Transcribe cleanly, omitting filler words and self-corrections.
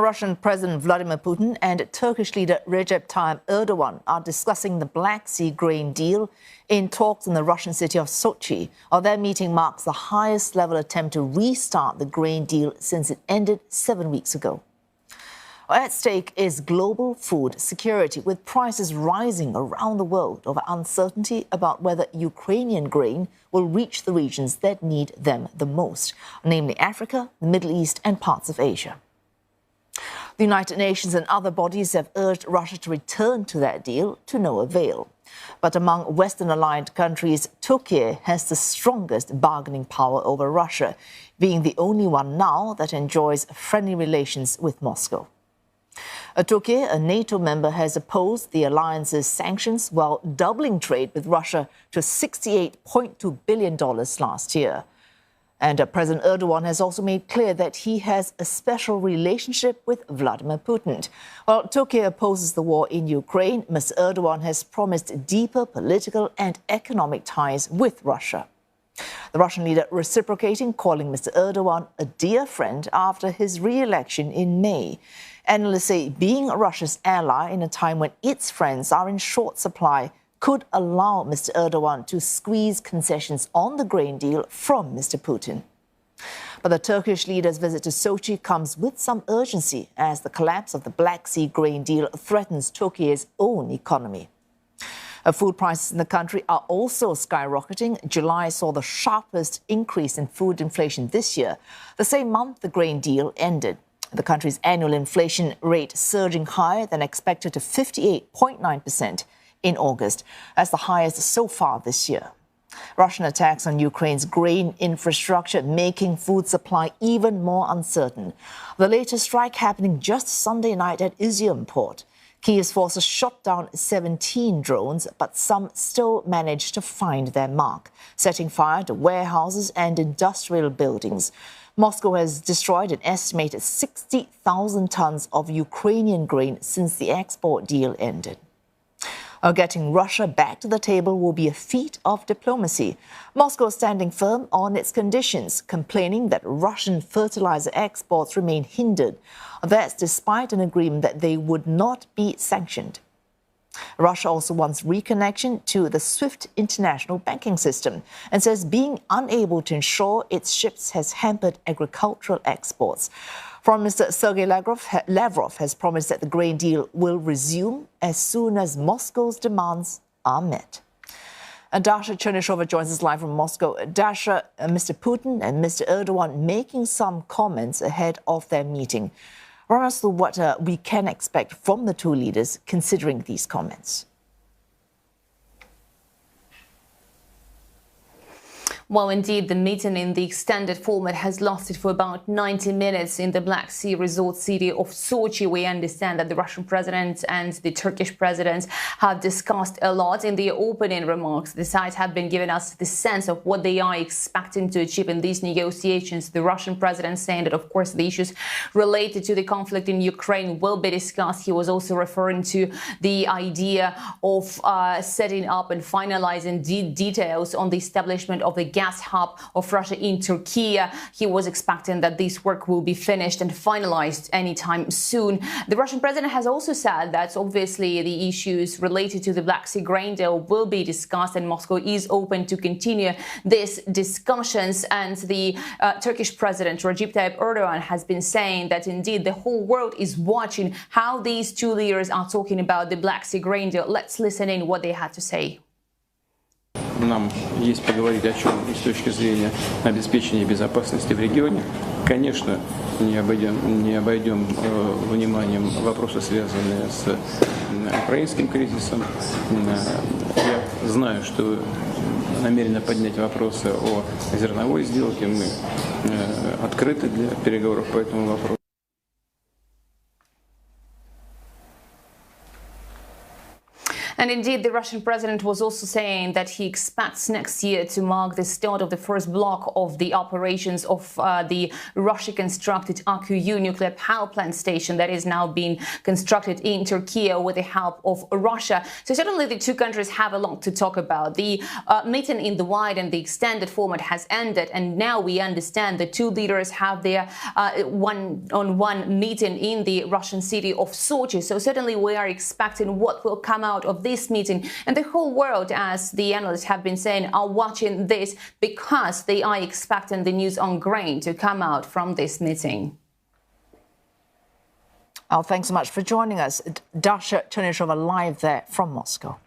Russian President Vladimir Putin and Turkish leader Recep Tayyip Erdogan are discussing the Black Sea grain deal in talks in the Russian city of Sochi. Their meeting marks the highest-level attempt to restart the grain deal since it ended 7 weeks ago. At stake is global food security, with prices rising around the world over uncertainty about whether Ukrainian grain will reach the regions that need them the most, namely Africa, the Middle East and parts of Asia. The United Nations and other bodies have urged Russia to return to that deal to no avail. But among Western-aligned countries, Turkey has the strongest bargaining power over Russia, being the only one now that enjoys friendly relations with Moscow. Turkey, a NATO member, has opposed the alliance's sanctions while doubling trade with Russia to $68.2 billion last year. And President Erdogan has also made clear that he has a special relationship with Vladimir Putin. While Turkey opposes the war in Ukraine, Mr. Erdogan has promised deeper political and economic ties with Russia. The Russian leader reciprocating, calling Mr. Erdogan a dear friend after his re-election in May. Analysts say being Russia's ally in a time when its friends are in short supply could allow Mr. Erdogan to squeeze concessions on the grain deal from Mr. Putin. But the Turkish leader's visit to Sochi comes with some urgency as the collapse of the Black Sea grain deal threatens Turkey's own economy. Food prices in the country are also skyrocketing. July saw the sharpest increase in food inflation this year, the same month the grain deal ended. The country's annual inflation rate surging higher than expected to 58.9% in August, as the highest so far this year. Russian attacks on Ukraine's grain infrastructure making food supply even more uncertain. The latest strike happening just Sunday night at Izium port. Kiev's forces shot down 17 drones, but some still managed to find their mark, setting fire to warehouses and industrial buildings. Moscow has destroyed an estimated 60,000 tons of Ukrainian grain since the export deal ended. Getting Russia back to the table will be a feat of diplomacy. Moscow standing firm on its conditions, complaining that Russian fertilizer exports remain hindered. That's despite an agreement that they would not be sanctioned. Russia also wants reconnection to the SWIFT international banking system and says being unable to ensure its ships has hampered agricultural exports. Foreign Minister Sergei Lavrov has promised that the grain deal will resume as soon as Moscow's demands are met. Dasha Chernyshova joins us live from Moscow. Dasha, Mr. Putin and Mr. Erdogan making some comments ahead of their meeting. Run us through what we can expect from the two leaders considering these comments. Well, indeed, the meeting in the extended format has lasted for about 90 minutes in the Black Sea resort city of Sochi. We understand that the Russian president and the Turkish president have discussed a lot. In the opening remarks, the sides have been giving us the sense of what they are expecting to achieve in these negotiations. The Russian president saying that, of course, the issues related to the conflict in Ukraine will be discussed. He was also referring to the idea of setting up and finalizing details on the establishment of the gas hub of Russia in Turkey. He was expecting that this work will be finished and finalized anytime soon. The Russian president has also said that obviously the issues related to the Black Sea grain deal will be discussed and Moscow is open to continue these discussions. And the Turkish president Recep Tayyip Erdogan has been saying that indeed the whole world is watching how these two leaders are talking about the Black Sea grain deal. Let's listen in what they had to say. Нам есть поговорить о чем с точки зрения обеспечения безопасности в регионе. Конечно, не обойдем вниманием вопросы, связанные с украинским кризисом. Я знаю, что вы намерены поднять вопросы о зерновой сделке. Мы открыты для переговоров по этому вопросу. And indeed, the Russian president was also saying that he expects next year to mark the start of the first block of the operations of the Russia-constructed Akkuyu nuclear power plant station that is now being constructed in Turkey with the help of Russia. So certainly the two countries have a lot to talk about. The meeting in the wide and the extended format has ended, and now we understand the two leaders have their one-on-one meeting in the Russian city of Sochi. So certainly we are expecting what will come out of this meeting, and the whole world, as the analysts have been saying, are watching this because they are expecting the news on grain to come out from this meeting. Oh, thanks so much for joining us. Dasha Chernyshev live there from Moscow.